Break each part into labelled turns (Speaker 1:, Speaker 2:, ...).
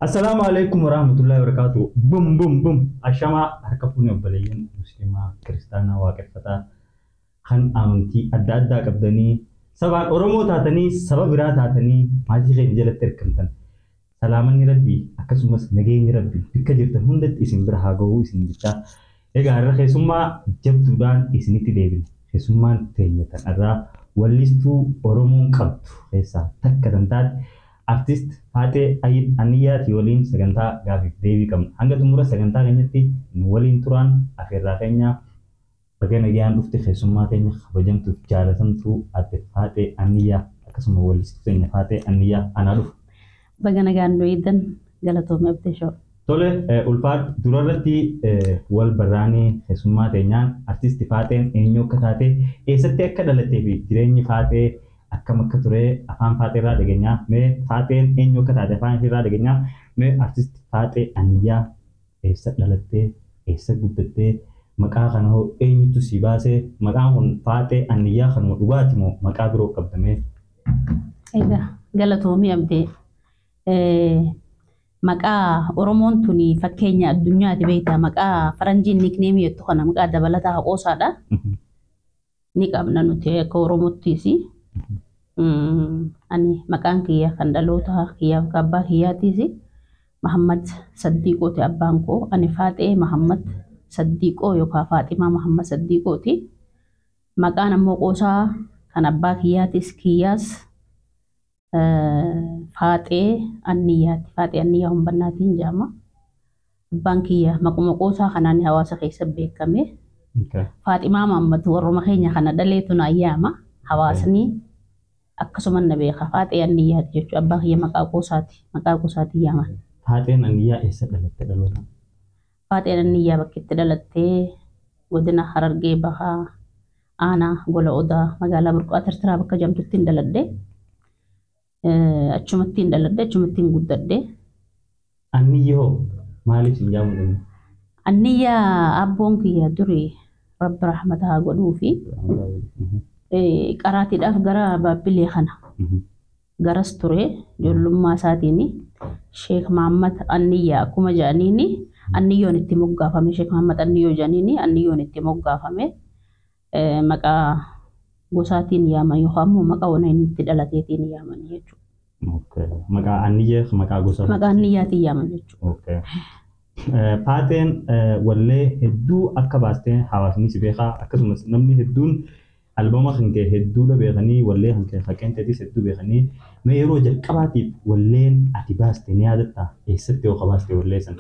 Speaker 1: السلام عليكم ورحمة الله وبركاته. بوم بوم بوم. أشما هركبوني وبلين مسلمة كريستانا واقفة خن أمتي أدادا كبدني سبع أورمو تاتني سبع برا تاتني ما تيجي نجلة تركنتن سلامني ربي أكسمس نجيني ربي بكجرت هندت اسم برها جو اسم بتا إيه عارف خيسوما جب تودان اسمتي ديبل خيسوما تينيتن أرا وليستو أورمون كبت خيسا تكتنتات artist Fateh Ayib Aniyati waliin sagantaa gaafif deebii qabna. Hanga xumura sagantaa keenyatti nu waliin turan afeerraa keenya baga nagayaan dhufte keessummaa keenya kabajamtuuf jaalatamtuu adde Fateh Aniyaa akkasuma waliistuu keenya Fateh Aniyaa anaa dhufu.
Speaker 2: Baga nagaan du'iidan galatoomee abdeeshoo.
Speaker 1: Tole ulfaat durarratti wal barraanii keessummaa keenyaan artist Fatehen eenyu akka taate eessatti akka dhalattee fi jireenyi Fateh akkam akka ture afaan Fateh irraa dhageenyaa mee Fatehen eenyu akka taate afaan irraa dhageenyaa mee artist Fateh Aniyaa eessa dhalattee eessa guddattee maqaa kana hoo eenyutu si baasee maqaan kun Fateh Aniyaa kanuma dhugaati moo maqaa biroo qabdamee?
Speaker 2: Egaa galatoomii abdee maqaa Oromoon tuni fakkeenya addunyaati beektaa maqaa faranjiin nickname jettu kana maqaa dabalataa haqoosaadha. Ni qabna nuti akka Oromottiisi. Ani maqaan kiyya kan dhaloota kiyyaaf abbaa kiyyaatiisi Muhammad Saddiqooti abbaan koo ani Fateh Muhammad Saddiqoo yookaan Faatimaa Muhammad Saddiqooti. Maqaan ammoo qoosaa kan abbaa kiyyaatis kiyyaas Fateh Aniyaati. Fateh Aniyaa humbannaatiin jedhama. Abbaan kiyya maquma qoosaa kanaan hawaasa keessa beekame. Faatimaa Muhammad warruma keenya kana dhaleetu na ayyaama hawaasni akkasuma na beeka Fateh Aniyaa jechuudha abbaa kiyya maqaa qoosaati yaama.
Speaker 1: Fateh Aniyaa eessa dhalatte dhaloota?
Speaker 2: Fateh Aniyaa bakka itti dhalattee godina Harargee Bahaa aanaa Gola Odaa magaalaa Burqaa Tirtiraa bakka jedhamtutti dhaladde. Achumatti dhaladde achumatti guddadde.
Speaker 1: Aniyyaa maaliif hin jaamu?
Speaker 2: Aniyaa abboon kiyya durii Rabbi rahmataa godhuu fi qaraatiidhaaf gara Baabbilee kana garas ture ijoollummaa isaatiin Sheekh Muhammad Aniyaa akkuma jedhaniini Aniyyoon itti moggaafame Sheekh Muhammad Aniyyoo jedhaniini Aniyyoon itti moggaafame maqaa gosaatiin yaaman yookaan immoo maqaa waan inni itti dhalateetiin yaaman jechuudha.
Speaker 1: Maqaa Aniyyaa maqaa gosa.
Speaker 2: Maqaa Aniyyaatiin yaaman jechuudha.
Speaker 1: Fatehen wallee hedduu akka baastee hawaasni si beekaa akkasumas namni hedduun albama kan kee hedduudha beekanii wallee kan kee haqeenteetis hedduu beekanii mee yeroo jalqabaatiif walleen ati baaste ni yaadatta eessatti yoo qabaaste wallee san?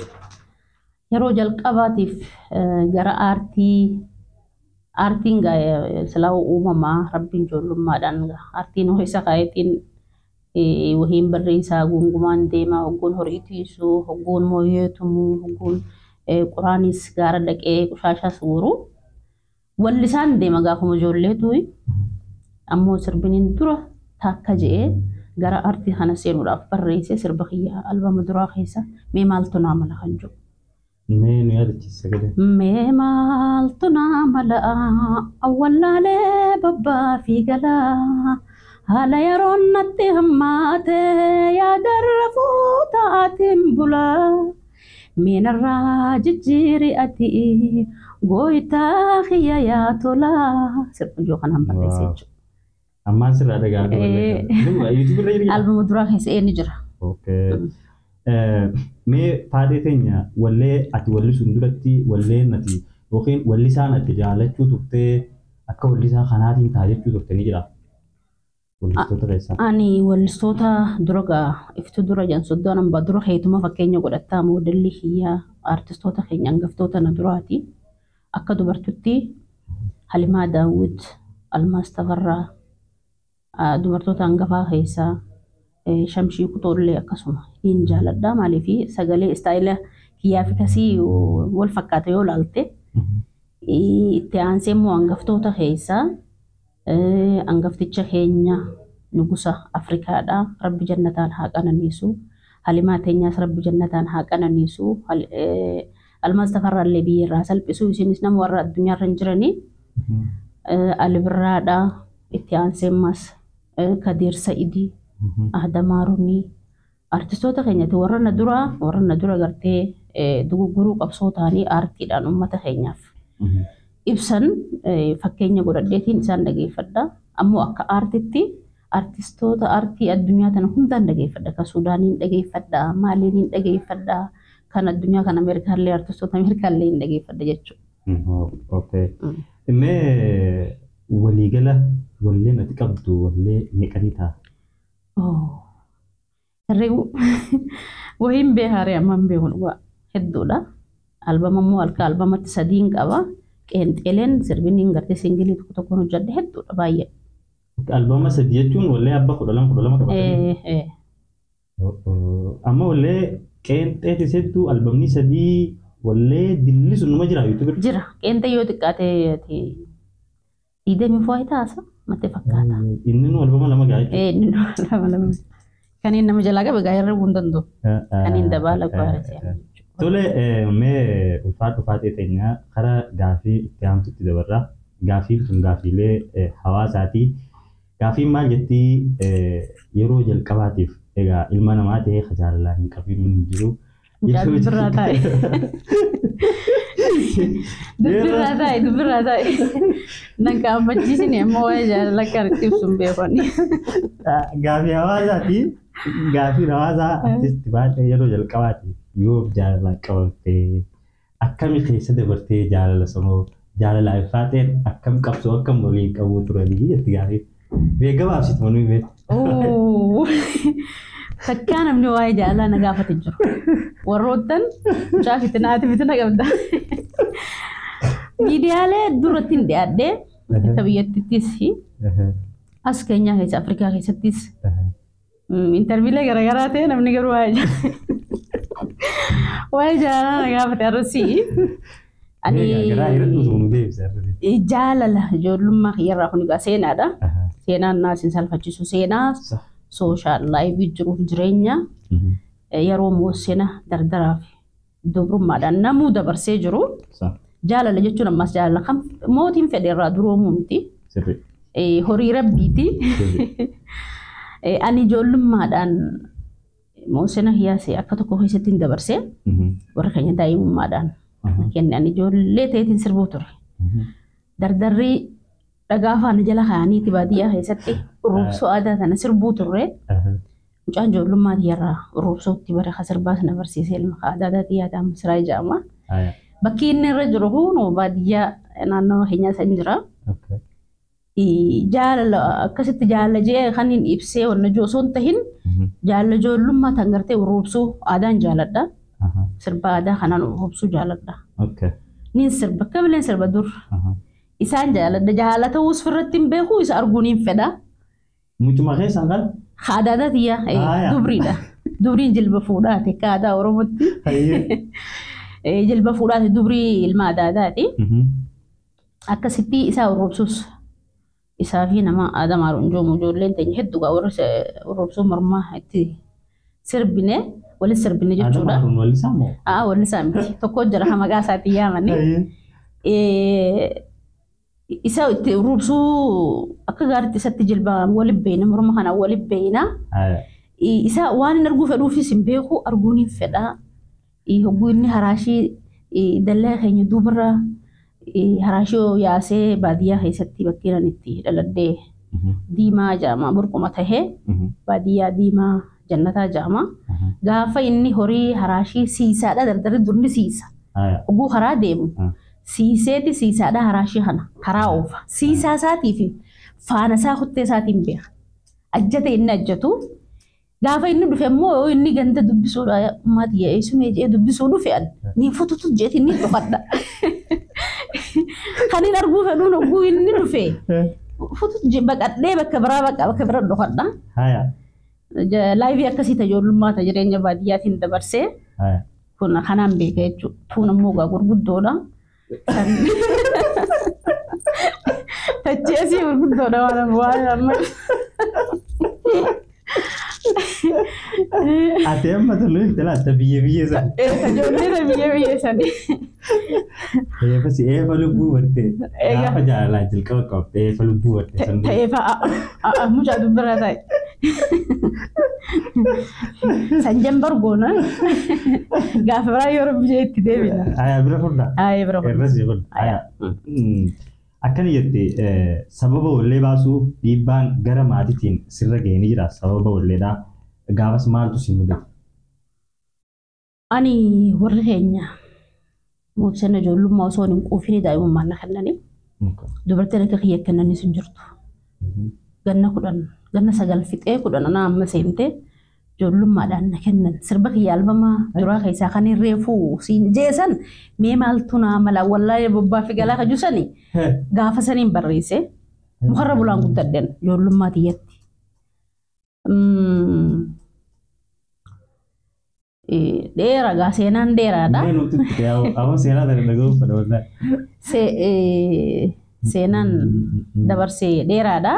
Speaker 2: Yeroo jalqabaatiif gara aartiin silaa uumamaa rabbiin ijoollummaadhaan aartiin ho'isa kaayetiin wahiin barreessaa gungumaan deemaa hogguun horii tiisuu hogguun mooyyee tumuu hogguun quraanis gaara dhaqee qushaashas guuruu wallisaan deema gaafuma ijoolleetu ammoo sirbiniin dura takka je'ee gara aartii kana seenuudhaaf barreessee sirba kiyya albama duraa keessa mee maaltu naa mala kan jiru.
Speaker 1: Mee nu yaadachiisa gade.
Speaker 2: Mee maaltu naa mala awwaalaalee babbaa fi galaa. Haala yeroon natti hammaate yaadarra fuutaatiin bulaa miinarraa jijjiiri ati gooyitaa kiyya yaa tolaa sirba ijoo kanaan barreessee jechuudha.
Speaker 1: Ammaan sirraa dhagaa'aa
Speaker 2: albama duraa keessa eenyu jira.
Speaker 1: Mee Fateh teenya wallee ati wallisuun duratti walleen ati yookiin wallisaan ati jaalachuu turtee akka wallisaa kanaatiin ta'a jechuu turte ni jira.
Speaker 2: Ani wallistoota dura iftu dura jan soddon amba dura heetuma fakkeenya godhataa moodellii kiyyaa artistoota keenya hangaftoota na duraati. Akka dubartutti Halimaa Daawud, Almaas Tafarraa dubartoota hangafaa keessaa Shamshii Kutoollee akkasuma hin jaaladha maaliif sagalee istaayila kiyyaa fi kasii wal fakkaata yoo ilaalte itti aansee immoo hangaftoota keessaa angafticha keenya nugusa Afrikaadha Rabbi jannataan haa qananiisu Halimaa teenyaas Rabbi jannataan haa qananiisu Almaas Tafarraallee biyyarraa salphisu isinis nama warra addunyaarra hin jiranii Alibirraadha itti aansee ammas Kadir Sa'idii Adamaarunii artistoota keenyatti warra dura gartee dugugguruu qabsoo ta'anii aartiidhaan uummata keenyaaf ibsan fakkeenya godhadheetiin isaan dhageeffadha. Ammoo akka aartitti artistoota aartii addunyaa tana hundaan dhageeffadha. Kan Suudaaniin dhageeffadha, Maaliin dhageeffadha, kan addunyaa kan Ameerikaallee artistoota Ameerikaallee dhageeffadha jechuudha.
Speaker 1: Okay. Mee waliigala wallee natti qabdu wallee meeqanii ta'a?
Speaker 2: Herregu wahiin beekaree amman beekudha hedduudha. Albama immoo halka albamatti sadiin qaba. Qeenxeeleen sirbiniin gartee singilii tokko hojjedhe hedduudha baay'ee.
Speaker 1: Albama sadii jechuun wallee abba 12 qabatanii. Amma wallee qeenxeetis hedduu albamni sadii wallee dilli sun numa jira YouTube irra.
Speaker 2: Jira. Qeenxee yoo xiqqaate idemi fooyi taasa mattee fakkaata.
Speaker 1: Inni nu albama lama gaa'etti.
Speaker 2: Inni nu albama lama. Kan inni nama jalaa qabe gaa'ee irra hundandoo. Kan inni dabaala gaa'ee.
Speaker 1: Tole mee ulfaatee teenya karaa gaafii itti aantutti dabarra. Gaafiin tun gaafiilee hawaasaati. Gaafiin maal jettii yeroo jalqabaatiif egaa ilma namaa ta'ee jaalalaa hin qabiin hin jiru.
Speaker 2: Dubbiraa taa'e. Nan kaammachiisin ammoo waa'ee jaalala kan ibsuun beekonni.
Speaker 1: Gaafii hawaasaati. Gaafii hawaasaa artisti baatee yeroo jalqabaatiif yoo jaalala qabattee akkami keessa dabartee jaalala sanoo jaalala ifaateen akkam qabsoo akkam waliin qabuu turanii jetti gaafii. Gabaabsitu manuu beeku.
Speaker 2: Fakkaan namni waa'ee jaalalaa na gaafate jiru. Warroottan mucaa fitina qabda. Miidiyaalee duratti hin dhiyaadhee akka biyyattis as Keenyaa keessa Afrikaa keessattis interviilee garaagaraa ta'e namni garuu waa'ee jaalalaa na gaafate arrasii. Jaalala ijoollummaa kiyyarraa kun egaa seenaadha. Seenaan naasiin salphachiisu seenaa sooshaal laayivii jiruuf jireenya yeroo moosina dardaraa fi dubrummaadhaan namuu dabarsee jiru. Jaalala jechuun ammas jaalala kan mootiin fedheerraa duroomuu miti. Horii rabbiiti. Ani ijoollummaadhaan moosina hiyyaasee akka tokko keessatti hin dabarsee warra keenya daa'imummaadhaan. Kennan ijoollee ta'eetiin sirbuu ture. Dardarrii dhagaa afaan jala kaa'aniiti baadiyyaa keessatti urruubsoo aadaa sana sirbuu turre. Mucaan ijoollummaati irraa urruubsootti bara sirbaas na barsiisee ilma aadaadaatii yaadaa Misiraa jedhama. Bakki inni irra jiru kun baadiyyaa naannoo keenyaa san jira. Jaalala akkasitti jaalala jee kan hin ibsee wanna osoo hin tahin jaalala ijoollummaa tan gartee urruubsoo aadaan jaaladha. Sirba aadaa kanaan urruubsuu jaaladha. Nin sirba kamileen sirba dur. Isaan jaaladha. Jaalala ta'uus firratti hin beeku isa arguun hin fedha.
Speaker 1: Mucuma keessan kan?
Speaker 2: Aadaadhaatiyaa dubriidha. Dubriin jilba fuudhaati akka aadaa Oromootti. Jilba fuudhaati dubrii ilma aadaadhaati. Akkasitti isaa urruubsuus isaa fi nama aadaa maaruun ijoolleen teenya hedduu urruubsuu mormaa itti sirbine. Wali sirbine jechuudha. Wali saamti. Tokko jira maqaa isaatii yaamanii. Isa itti urruubsuu akka gaariitti isatti jilba wali beeyna morma kana wali beeyna. Isa waan hin arguu fedhuufis hin beeku arguun hin fedha. Hogguu inni haraashii dallaa keenya duubarra haraashii yaasee baadiyyaa keessatti bakkeedhaan itti dhaladhee diimaa jedhama burquma tahee baadiyyaa diimaa. Jannataa jedhama. Gaafa inni horii haraashii siisaadha dardarri durni siisa. Hogguu karaa deemu. Siiseeti siisaadha haraashii kana karaa oofa. Siisaa isaatii fi faana isaa kuttee isaatiin beeka. Ajjate inni ajjatu. Gaafa inni dhufe immoo inni ganda dubbisuudha maatii eessumee jee dubbisuu dhufe ni fututu jeeti inni dhufadha. Kan hin arguu fedhuun hogguu inni dhufe. Fututu baqadhee bakka biraa dhufadha. Laayivii akkasii ijoollummaa jireenya baadiyyaatiin dabarsee kun kanaan beeka jechuudha. Tuun ammoo gurguddoodha. Tacheesii gurguddoodha waan amma.
Speaker 1: Ati amma toluu hin talaata biyya san.
Speaker 2: Ijoollee biyya san.
Speaker 1: Eefasi eefa lubbuu warte. Gaafa jaalalaa jalqaba qabte eefa lubbuu warte.
Speaker 2: Eefa mucaa dubbiraa taa'e. سنجم برجونا قافرا يورب جيت ديبنا
Speaker 1: Ayaa bira furdaa.
Speaker 2: بروح
Speaker 1: Irratti furda. Akkana jettee sababa wallee baasuu dhiibbaan gara maatiitiin sirra ga'ee ni jira. Sababa walleedhaa gaafas maaltu si mudate?
Speaker 2: أني ورهينيا مو سنة جولو ما وصوني وفيني دايما ما نخلني دبرتنا كخية كنا نسنجرتو قلنا كنا سجل فيت إيه كنا أنا عم سينتي جولو ما دان كنا سربك يالبا ما درا خيسا خاني ريفو سين جيسن ميمالتنا ملا والله يا بابا في قلا خجوسني قافة سنين بريسة مخرب ولا نقول تدين جولو ما تيجي dera ga senan dera da
Speaker 1: Menu tu ya awak sena dari lagu pada mana?
Speaker 2: Senan dabar se dera da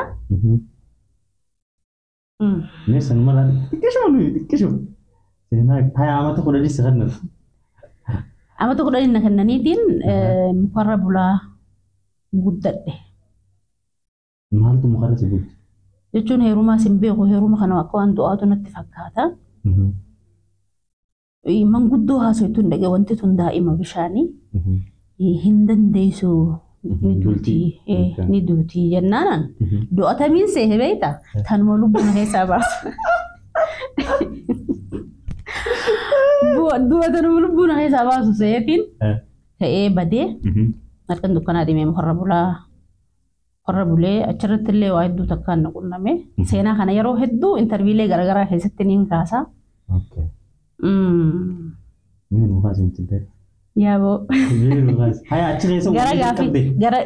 Speaker 1: Ni senmalan kisah sena hai amat aku dah disahkan.
Speaker 2: ama to kodani nakanani din mukarrabula guddadde
Speaker 1: Mahal tu mukarrab sebut.
Speaker 2: jechuun heeruma simbe ko heeruma kana akka waan du'aatu natti fakkaata manguddoo haasoytuun dhage wanti tun daa'ima bishaanii hin dandeessu ni duutii jennaanan du'atamiin sehe beeyta tanuma lubbuna keessaa baasu du'atanuma lubbuna keessaa baasu sehetiin ta'ee badee marqan dukkanaa dhimee mukarra bulee achirratti illee waa hedduu takkaan na qunname seenaa kana yeroo hedduu intarviilee garagaraa keessatti niin kaasaa
Speaker 1: Menu kasih cinta.
Speaker 2: Ya bo.
Speaker 1: Menu kasih. Hai aceh esok.
Speaker 2: Gara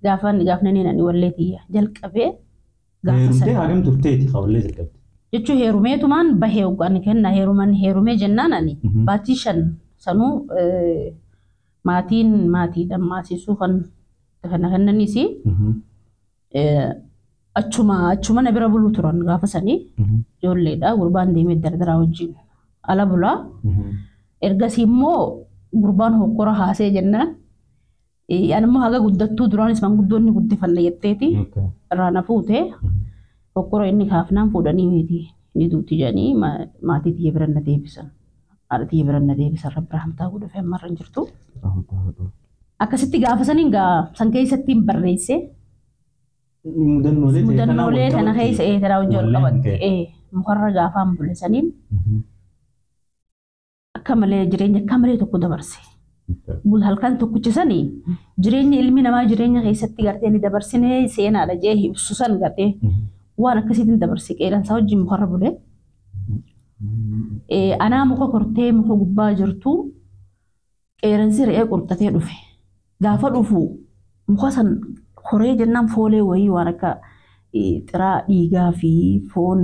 Speaker 2: gaafna ni nani walleeti ya jalqabe
Speaker 1: Heerumte hagam turteeti qawlee jalqabde.
Speaker 2: Jechuun heerumeetumaan bahee ugaan kenna heerumee jennaan ani baatii 5 sanuu maatii dhammaasisuu kan kennaniisi achuma na bira buluu turan gaafa sanii ijoolleedha gurbaan deemee dardaraa wajjin ala bulaa ergasii immoo gurbaan hokkora haasee jennaan anammoo haga guddattuu duraanis manguddoonni guddifanna jetteeti irraa na fuute hokkora inni kaafnaan fuudhanii miti ni duuti jedhanii maatii tiyya bira na deebisan haadha tiyya bira na deebisan rabbi rahamtaa godhufe ammarra hin jirtu akkasitti gaafa saniin gaa san keessatti hin barreesse mudannoolee kana keessa taraa wajjin ol qabatte mukarra gaafaan bule saniin akka malee jireenya akka malee tokko dabarse halkan tokkichisanii jireenya ilmi namaa jireenya keessatti gartee ni dabarsinee seenaadha jee ibsu san gartee waan akkasiitiin dabarse qeeransaa wajjin mukarra bule anaa muka kortee muka gubbaa jirtu qeeransi re'ee qurxatee dhufe gaafa dhufu muka san koree jennaan foolee wayii waan akka xiraa dhiigaa fi foon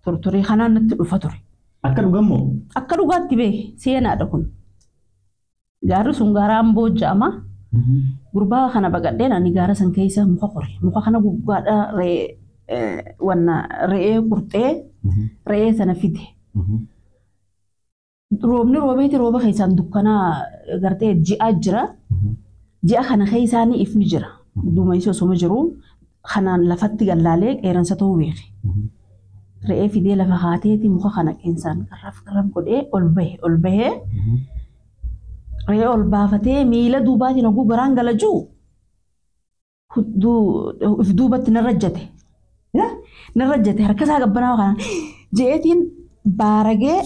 Speaker 2: tortoree kanaan natti dhufa ture.
Speaker 1: Akka dhugammoo?
Speaker 2: Akka dhugaatti bee seenaadha kun. Gaarri sun gaara amboo ja'ama. Gurbaa kana baqadheen ani gaara san keessa muka kore. Muka kana gubbaadha re'ee qurxee re'ee sana fide. Roobni roobeeti rooba keessaan dukkanaa gartee ji'a jira. Ji'a kana keessaanii ifni jira. Duumessi osoo jiru kanaan lafatti gallaalee qeeransa ta'uu beeke. Re'ee fidee lafa haateeti muka kana qeensaan qarraf godhee ol bahee re'ee ol baafatee miila duubaatiin oguu garaan galajuu if duubatti narrajjate harkasaa gabbanaa kanaan je'eetiin baaragee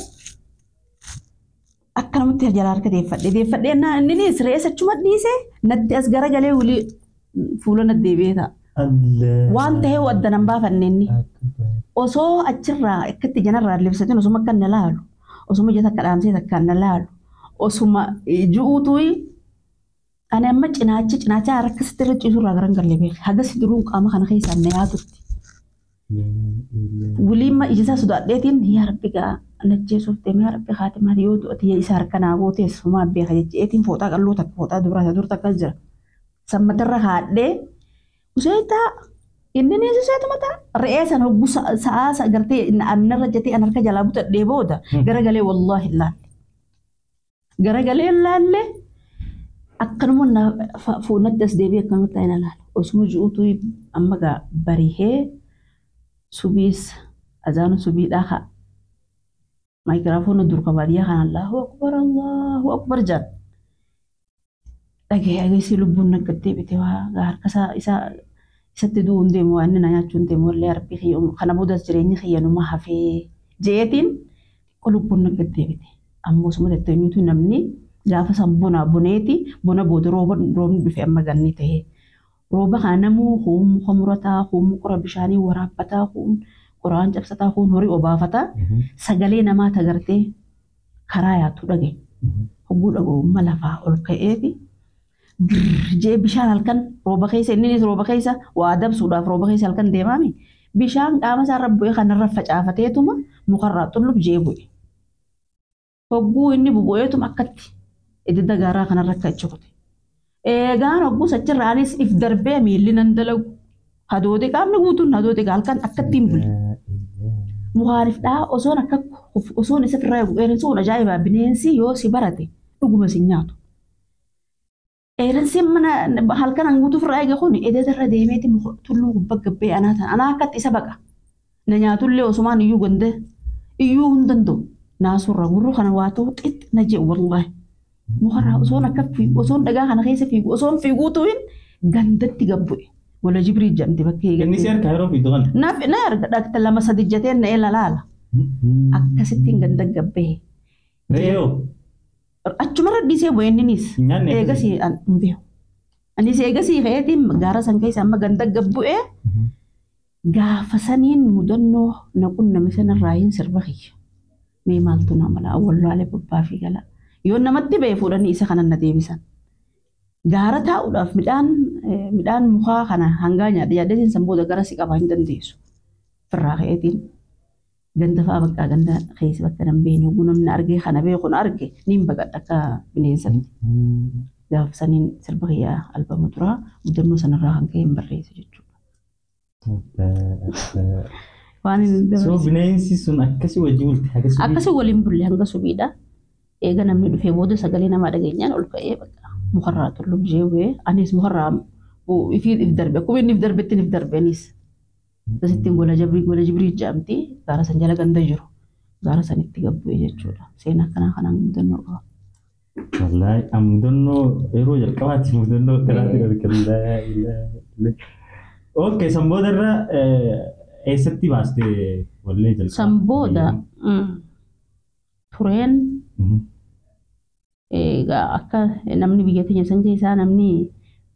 Speaker 2: akka namatti jalaa harka deeffadhee innis re'ee sachuma dhiisee natti as garagalee wulii fuula natti deebi'ee ta'a. Waan ta'ee wadda nan baafanne inni. Osoo achirraa akkatti janarraa libsatiin osuma akka na laalu osuma ija takka dhaamsee takka na laalu osuma ju'uutuyi ani amma cinaacha harkasitti irra ciisurraa garan galle beeke hagasi duruu qaama kana keessaan na yaatutti. Wuliimma ijisaa sodaadheetiin yaa rabbi gaa najjeesuuf deemee yaa rabbi haatimaati yoo du'ati isa harkanaa gootees sumaa beeka jecheetiin fooxaa qalloo takka fooxaa dur takka jira. Sammatarra haadhee useetaa inni ni seetuma re'ee sana hoggu sa'a gartee annarra jettee an harka jalaa butadhee booda garagalee wallaahi laalle akkanuma fuunatti as deebi'ee akkanumatti ta'e na laala osuma ji'uutu amma gaa barihee subiis azaanu subiidhaa maayikiraafoon dur qabaadiyyaa kan Allahu Akbar jaan. Dhagee ageessi lubbuun naggattee bitee waa harka isatti du'uun deemu waan inni na nyaachuun deemu wallee arbii kiyyoon kana boodas jireenyi kiyyanuma hafee jeetiin lubbuun naggattee bitee. Ammoo suma tetteenyuutu namni gaafa san buneeti buna booda roobni dhufe amma ganni ta'e. Rooba kana namuu huummu komurataa huummu qora bishaanii waraabbataa huun qoraan cabsataa huun horii obaafataa sagalee namaa tagartee karaa yaatu dhage. Hogguu dhaga'umma lafaa ol ka'eeti. Jee bishaan halkan rooba keessa innis rooba keessa waa dabsuudhaaf rooba keessa halkan deemaami. Bishaan qaama isaa irra bu'ee kanarra facaafateetuma mukarraa xullub jee bu'e. Hogguu inni bubu'eetuma akkatti edda gaaraa kanarra akka ichukute. Eegaan hogguu sachirraanis if darbee miilli nan dalagu. Hadoode qaamni guutuun hadoode halkan akkatti hin bulle. Mukaaniif dhaa osoon isa firraa qeeransi kun ajaa'ibaa bineensi yoo si barate dhuguma si nyaatu. Qeeransi mana halkan hanguutu firraa eege kun edeetarra deemeeti tulluu gubbaa gabbee anaa akkatti isa baqa. Na nyaatullee osumaan iyyuu gande iyyuu hin danda'u. Naasurra gurru kana waa ta'u xitti na jee wallahi. Mukarraa osoon akka osoon dhagaa kana keessa fiigu osoon fiiguutu hin gandatti gabbu'e. Wala Jibriil jedhamti bakkee eegatti.
Speaker 1: Inni si harka yeroo fiitu kana.
Speaker 2: Na erga dhaqxa lama sadi jateen na ilaala. Akkasittiin ganda gabbee.
Speaker 1: Reeyoo.
Speaker 2: Achumarra dhiisee bu'e inninis. Eegasii hin beeku. Anis eegasii ka'eetiin gaara san keessa amma ganda gabbu'ee gaafa saniin mudannoo naquun nama sanarraa hin sirba kiyya. Mee maaltu nama laa wallaalee bobbaa fi gala. Yoo namatti ba'e fuudhanii isa kanan na deebisan. Gaara taa'uudhaaf midhaan mukaa kana hangaa nyaadha yaadatiin san booda gara si qabaa hin dandeessu. Firraa ka'eetiin ganda fa'aa bakka ganda keessa bakka nan beene oguu namni argee kana beeku na arge niin baqadha akka bineensatti. Gaafa saniin sirba kiyyaa albama turaa mudannoo sanarraa kan ka'e hin barreesse jechuudha.
Speaker 1: So bineensi sun akkasii wajji bulti.
Speaker 2: Akkasii waliin bulle hanga subiidha. Eega namni dhufee booda sagalee namaa dhageenyaan ol ka'ee bakka mukarraa tullub jeewee anis mukarraa if darbe akkuma inni if darbetti if darbeenis. Asittiin gola Jibriil jedhamti gaara san jala ganda jiru. Gaara sanitti gabbu'ee jechuudha. Seenaa kanaan mudannoo qaba.
Speaker 1: Wallaahi mudannoo yeroo jalqabaatti mudannoo karaatti gargaarudha. Okay, san boodarra eessatti baastee wallee jalqaba?
Speaker 2: San booda tureen egaa akka namni biyya keenya san keessaa namni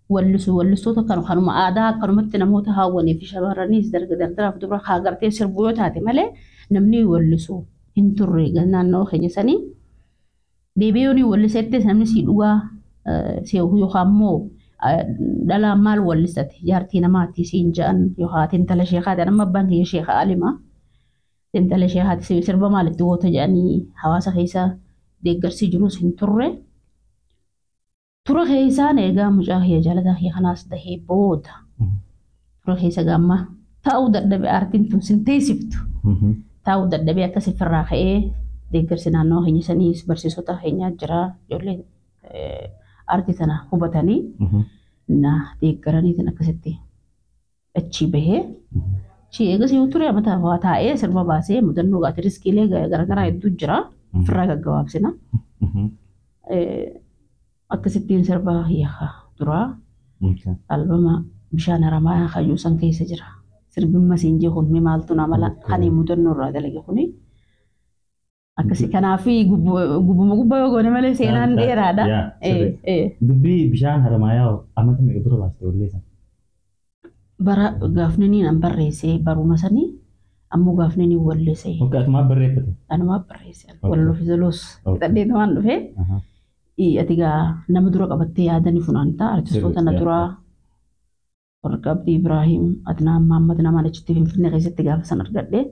Speaker 2: wallistoota kanuma aadaa akkanumatti namoota hawwanii fi shamarraniis dardaraaf dubara haagartee sirbuu yoo taate malee namni wallisuu hin turre naannoo keenya sanii deebi'uun walliseettis namni si dhugaa yookaan immoo dhalaan maal wallisate jaartii namaatti siin ja'an yookaan tintala sheekaati amma abbaan kiyya sheeka alimaa tintala sheekaati sirba maalitti goota jedhanii hawaasa keessa deeggarsi jirus hin turre. Tura keessaan eegaa mucaa kiyya jaalataa kiyya kanaas dahee booda tura keessa gaamma taa'uu dadhabee aartiin tun sin teessiftu taa'uu dadhabee akkasii firraa ka'ee deeggarsi naannoo keenya saniis barsiisota keenyaa jira ijoollee aartii sana hubatanii na deeggaraniitiin akkasitti achi bahee chi eegasii ture amataa waa taa'ee sirba baasee mudannoo gaati riskiilee garaagaraa hedduu jira firraa gaggabaabsina. Akkasittiin sirba hiikaa duraa albama bishaan haramaa kayyuu san keessa jira. Sirbimma siin jee kun maaltu namala kan mudannoo irraa dalage kuni. Akkasii kanaaf gubbuma gubbaa yoo goone malee seenaan dheeraadha.
Speaker 1: Dubbii bishaan haramaa amata meeqa dura baastee wallee san?
Speaker 2: Bara gaafni niin an barreessee baruma sanii ammoo gaafni niin walleessee.
Speaker 1: Okay, atumaa barreeffate?
Speaker 2: Anumaa barreessee. Walloo fi zaloos hidhadhee waan dhufee. Atigaa nama dura qabattee yaadanii funaantaa artistoota na duraa warqabdi Ibrahim Adnaan Mahammad namaan achitti Finfinnee keessatti gaafa san argadhee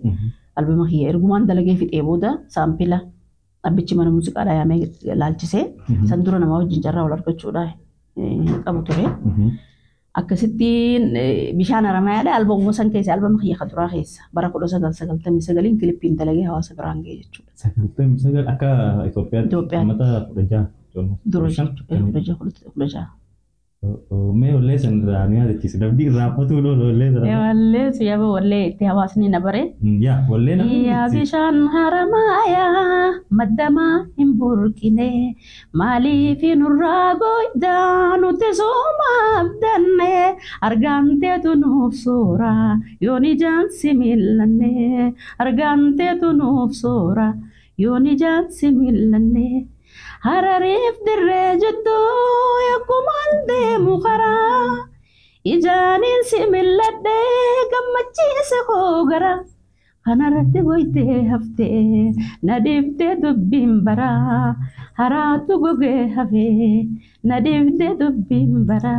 Speaker 2: albama kiyya ergumaan dalagee fixee booda saampila abbichi mana muuziqaadhaa yaamee laalchisee san dura namaa wajjin carraa wal argachuudhaa qabu ture. Akkasittiin bishaan haramaadha albama san keessa albama kiyya ka duraa keessa bara 1999 kilippiin dalagee hawaasa biraan ga'e jechuudha.
Speaker 1: 99 akka Itoophiyaatti uummata 16.
Speaker 2: Dura jechuudha.
Speaker 1: ومي ولا سنراني هذا تيس دبدي رابطو لو ولا
Speaker 2: ولا سيابا ولا تهواسني نبرة
Speaker 1: يا ولا
Speaker 2: يا بيشان هرمايا مدما همبوركيني مالي في نراغو دانو تزوما بدني أرغانتي تنوف صورة يوني جان سميلني أرغانتي تنوف صورة يوني جان سميلني هراريف درجتو يقوم عندي مخرا إجانين سميلني قمتشي سخوغرا هنرتي بويتي هفتي نديفتي دبين برا هراتو غوغي هفي نديفتي دبين برا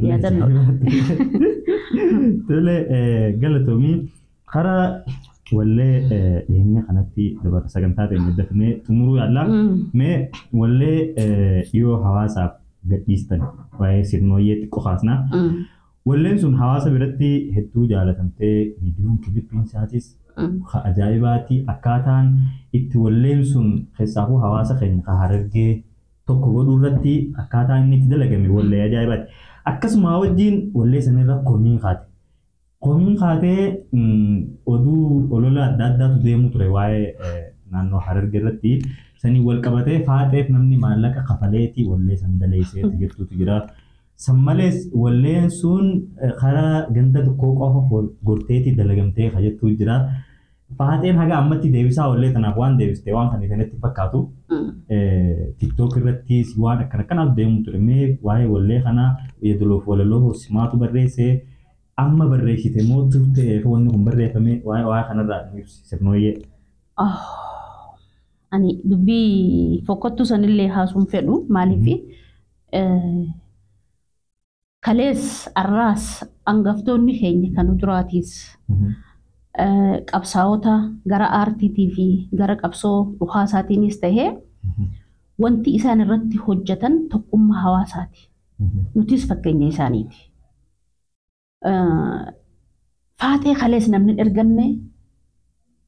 Speaker 1: يا تولي قالتومي خرا ولا هني خناتي دبر سكنتات المدفنة تمرو يلا ما ولا يو حواسا قديستن وهي سيرنوية كوخاسنا ولا سون حواسا برتي هتو جالتمتي فيديو كليبين ساتيس خاجايباتي أكاتان إتولين سون خسافو حواسا خين خهرجة tokko godhurratti akkaataa inni itti dalagame wallee ajaa'ibaati. Akkasuma wajjin wallee sanirra komiin kaatee oduu olola adda addaatu deemu ture waa'ee naannoo Harargee irratti sanii wal qabatee faaxeef namni maallaqa kafaleetii wallee san daleesseeti jettuutu jira. San malees walleen sun karaa ganda tokkoo qofa gorteetii dalagamtee jettuu jira. Faaxeen haga ammatti deebisaa wallee tanaaf waan deebiste waan kan itti fakkaatu TikTok irratti waan akkanaaf deemu ture mee waa'ee wallee kana yeedoloof walaloo simaatu barreessee amma barreessite moo turte wanni kun barreeffame waa'ee kanarraa sirnooyyee.
Speaker 2: Ani dubbii fokkottuu sanillee haasuun fedhu maaliif kalees arraas hangaftoonni keenya kan duraatiis qabsaa'ota gara aartiitii fi gara qabsoo dhukaasaatiinis tahee wanti isaan irratti hojjetan tokkummaa hawaasaati. Nutis fakkeenya isaaniiti. Faatee kalees namni erganne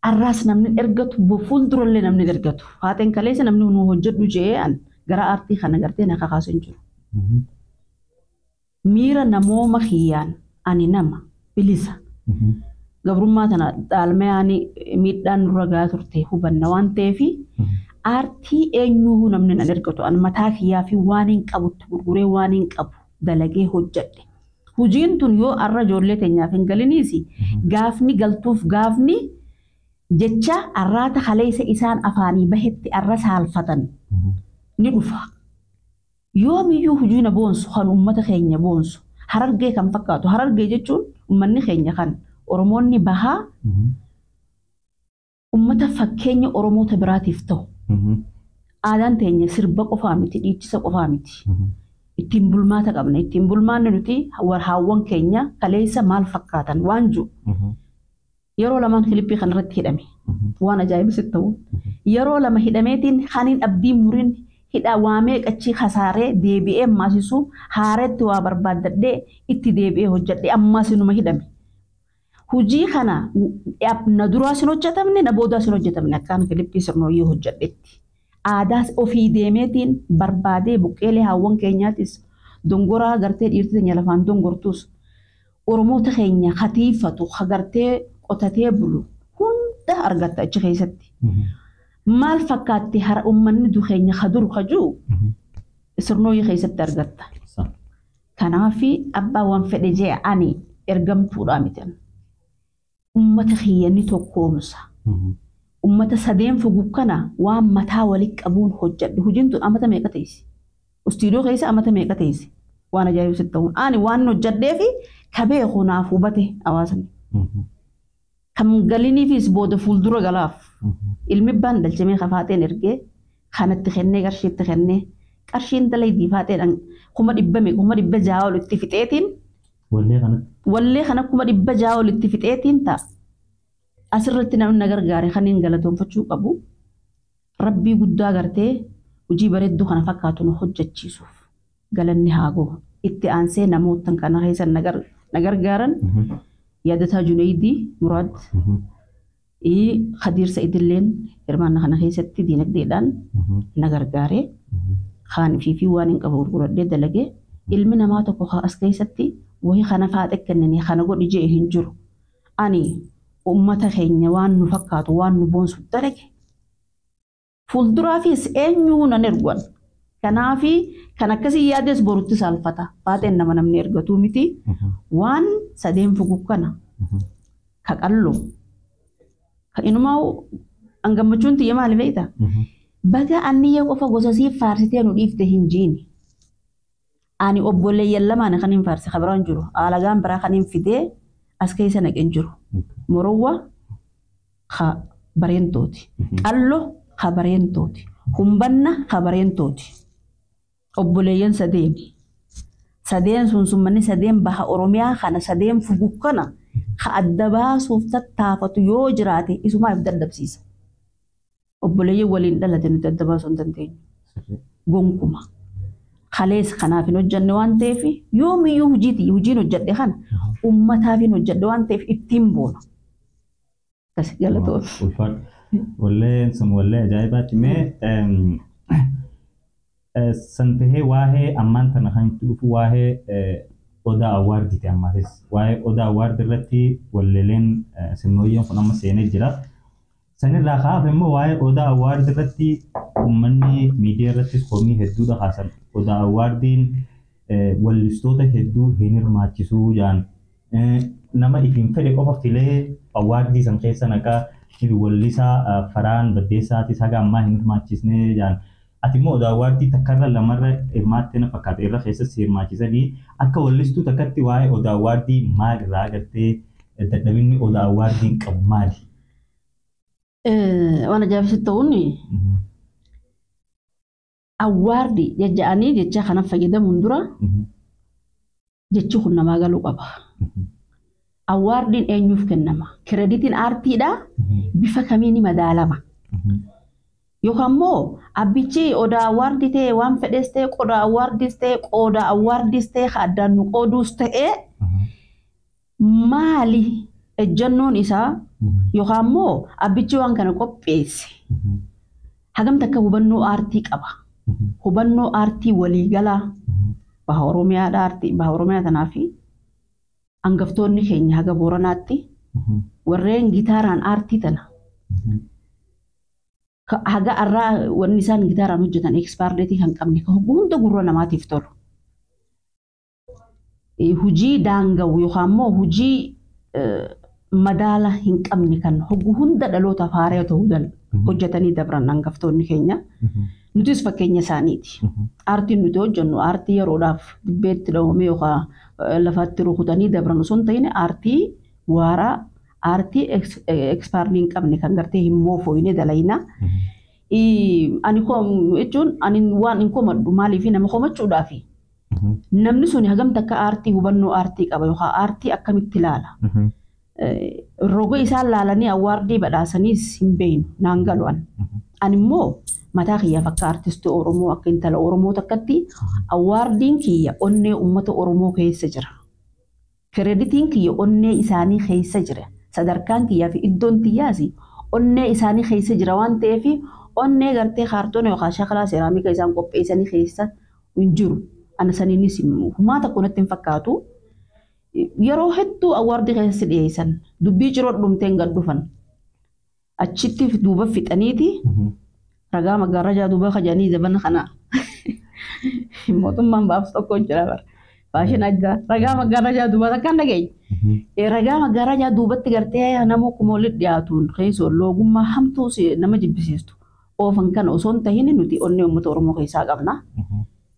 Speaker 2: arraas namni ergatu fuuldurallee namni ergatu. Faateen kalees namni nu hojjedhu je'an gara aartii kana gartee na kakaasu hin jiru. Miira namooma kiyyaan ani nama bilisa. Gabrummaa tana dhaalmayaan miidhaan nurra gahaa turte hubanna waan ta'eef aartii eenyuu namni nan ergatu an mataa kiyyaa fi waan hin qabutti gurguree waan hin qabu dalagee hojjedhe. Hojiin tun yoo arra ijoollee teenyaaf hin galiniisi gaafni galtuuf gaafni jecha arraata kaleessa isaan afaanii bahetti arra saalfatan ni dhufa. Yoomiyyuu hojii na boonsu kan uummata keenya boonsu Harargee kan fakkaatu Harargee jechuun uummanni keenya kan Oromoonni bahaa uummata fakkeenya Oromoota biraatiif ta'u. Aadaan teenya sirba qofaa miti dhiichisa qofaa miti. Ittiin bulmaata qabna. Ittiin bulmaanni nuti haawwan keenya kaleessa maal fakkaatan waan jiru. Yeroo lamaan kilippii kanarratti hidhame. Waan ajaa'ibsitti ta'u. Yeroo lama hidhameetiin haniin abdii muriin hidha waamee qachii kasaaree deebi'ee maasisuu haaretti waa barbaaddadhee itti deebi'ee hojjedhee ammaas inuma hidhame. Hujii kana na duraa sin hojjetamne na boodaa sin hojjetamne akkaan kilippii sirnooyyee hojjedhetti. Aadaa ofii deemeetiin barbaadee buqqeelee haawwan keenyaatis dongoraa gartee dhiirti teenya lafaan dongortus Oromoota keenya katiifatu hagartee qotatee bulu hunda argatta achi keessatti. Maal fakkaatti hara uummanni keenya kaduru kajuu sirnooyyee keessatti argatta. Kanaafi abbaa waan fedhe jee ani ergamtuudha miti. Ummata kiyyanni tokkoomsa. Ummata sadeen fugu kana waan mataa walitti qabuun hojjedhu. Hojiin tun amata meeqa teessi? Istiidiyoo keessa amata meeqa teessi? Waan ajaa'ibsitti ta'uun. Ani waan hojjedhee fi kabee kunaaf hubate hawaasni. Kan galiniifis booda fuuldura galaaf. Ilmi baan dalchamee kafaateen ergee kanatti kennee qarshiitti kennee qarshiin dalaydii faateedhaan kuma dhibba ja'a olitti fixeetiin. Wallee kana kuma dhibba ja'a olitti fixeetiin ta'a. Asirratti namni gargaare kan hin galatoonfachuu qabu. Rabbii guddaa gartee hojii bareedduu kana fakkaatu nu hojjechiisuuf galanni haa ga'u. Itti aansee namoota kana keessa na gargaaran yaadataa Junaydii Muraad Khadir Sa'idilleen hirmaannaa kana keessatti diinagdeedhaan na gargaare. Kaan fi waan hin qabu gurguradhee dalagee ilmi namaa tokko as keessatti wayii kana fa'aa xiqqannanii kana godhi jee hin jiru. Ani uummata keenya waan nu fakkaatu waan nu boonsu dalage. Fuulduraafis eenyuu nan ergan. Kanaafi kan akkasii yaades borutti salphata. Faateen nama namni ergatu miti. Waan sadeen fuguu kana. Ka qallu. Ka inumaa angammachuun tiyya maali beektaa? Baga anniyya qofa gosa siif faarsitee nu dhiifte hin jiini. Ani obboleeyyan lamaan kan hin faarsi kabiraan jiru. Alagaan biraa kan hin fidee as keessa naqeen jiru. Morowwa ha bareentooti. Qallo ha bareentooti. Humbanna ha bareentooti. Obboleeyyan sadeeni. Sadeen sunsummanni sadeen baha Oromiyaa kana sadeen fuguu kana ha adda baasuuf tattaafatu yoo jiraate isumaaf dadhabsiisa. Obboleeyyan waliin dhalate nuti adda baasuu hin dandeenyu. Gonkuma. Khalees kanaaf hin hojjanne waan ta'eef yoomiyyuu hojiin hojjadhe kana uummataaf hin hojjadhe waan ta'eef ittiin boona. Kasi galatoon.
Speaker 1: Wallee ajaa'ibaatti mee santahee waa'ee ammaan tana kan itti dhufu waa'ee odaa awwaarditi ammaatis waa'ee odaa awwaardi irratti walleeleen sirnooyyan kun amma seenee jira. Sanirraa kaa'aaf immoo waa'ee odaa awwaardi irratti uummanni miidiyaa irrattis komii hedduudha kaasan. Odaa awwaardiin wallistoota hedduu hin hirmaachisuu jaan nama ifiin fedhe qofa filee awwaardii san keessa naqaa wallisaa Faraan Baddeessaatis haga ammaa hin hirmaachisne jaan. Ati immoo odaa awwaardii takkarra lamarra hirmaattee na fakkaata irra keessatti hirmaachisanii akka wallistuu takkatti waa'ee odaa awwaardii maal irraa agartee dadhabinni odaa awwaardiin qabu maali?
Speaker 2: Waan ajaa'ibsitti ta'uun awwaardi jajja'anii jecha kana fayyadamuun dura jechi kun namaa galuu qaba. Awwaardiin eenyuuf kennama? Kireditiin aartiidhaa bifa kamiin madaalama? Yookaan immoo abbichi odaa awwaardii ta'e waan fedhes ta'e qodaa awwaardis ta'e qooda awwaardis ta'e addaan nu qooduus ta'e maali ejjannoon isaa yookaan immoo abbichi waan kana qopheesse hagam takka hubannoo aartii qaba. Hubannoo aartii waliigalaa baha Oromiyaadha aartii baha Oromiyaa tanaa fi hangaftoonni keenya haga Booranaatti warreen gitaaraan aartii tana haga irraa wanni isaan gitaaraan hojjetan ekspaardeetii kan qabne ka hunda gurra namaatiif tolu. Hujii daangawu yookaan immoo hujii madaala hin qabne kan hunda dhalootaaf haaraa ta'uu hojjetanii dabran hangaftoonni keenya. Nutis fakkeenya isaaniiti. Aartiin nuti hojjennu aartii yeroodhaaf dibbeetti dhawame yookaan lafatti rukutanii dabran osoo hin ta'in aartii waaraa aartii ekspaardii hin qabne kan gartee hin moofooyne dalayna. Ani jechuun ani waan hin komadhu maaliif nama komachuudhaafi. Namni sun hagam takka aartii hubannoo aartii qaba yookaan aartii akkamitti ilaala. Roga isaan laalanii awwaardii badhaasaniis hin beeynu naan galu'an. Ani immoo mataa kiyyaaf akka aartistii Oromoo akka intala Oromoo takkatti awwaardiin kiyya onnee uummata Oromoo keessa jira. Kireditiin kiyya onnee isaanii keessa jira. Sadarkaan kiyyaa fi iddoon tiyyaas onnee isaanii keessa jira waan ta'eef onnee gartee kaartoona yookaan shakalaa seeraamika isaan qopheessanii keessa hin jiru. Ana saniinis humaa takko natti hin fakkaatu. Yeroo hedduu awwaardii keessatti dhiyeessan dubbii ciroo dhumteen gad dhufan. Achitti duuba fixaniiti ragaa maggaarrajaa duuba kajanii zabana kana mootummaan baafus tokko jira bara. Faashin ajjaa ragaa maggaarrajaa duuba takkaan dhageenya. Ragaa maggaarrajaa duubatti gartee nama kuma walitti dhiyaatuun keessoo loogummaa hamtuu nama jibbisiistu. Oofan kana osoo hin tahin nuti onnee uummata Oromoo keessaa qabna.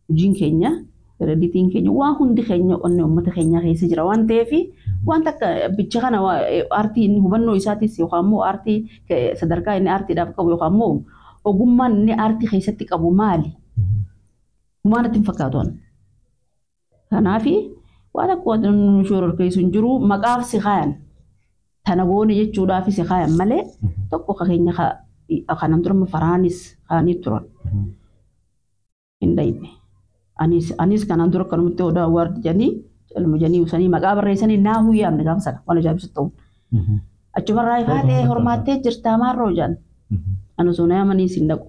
Speaker 2: Hojiin keenya kireditiin keenya waan hundi keenya onnee uummata keenyaa keessa jira waan ta'eef waan takka bicha kana aartii inni hubannoo isaatis yookaan immoo aartii sadarkaa inni aartiidhaaf qabu yookaan immoo ogummaan inni aartii keessatti qabu maali? Humaan itti hin fakkaatu. Kanaaf waan akka nu shoror keessu hin jiru maqaaf si kaayan tana goone jechuudhaaf si kaayan malee tokko keenya kanan dura Faraanis kaanii turan. Hin dhayne. Anis kanan dura kanumatti odaa awwaardi janii ilmu janii usanii maqaa barreessanii naa huyyaamne gaafa sana waan ajaa'ibsitu ta'u. Achumarraa ifaatee hormaattee jirtaa maarroo jaan. Anu sunaa amanii sin dhaqu.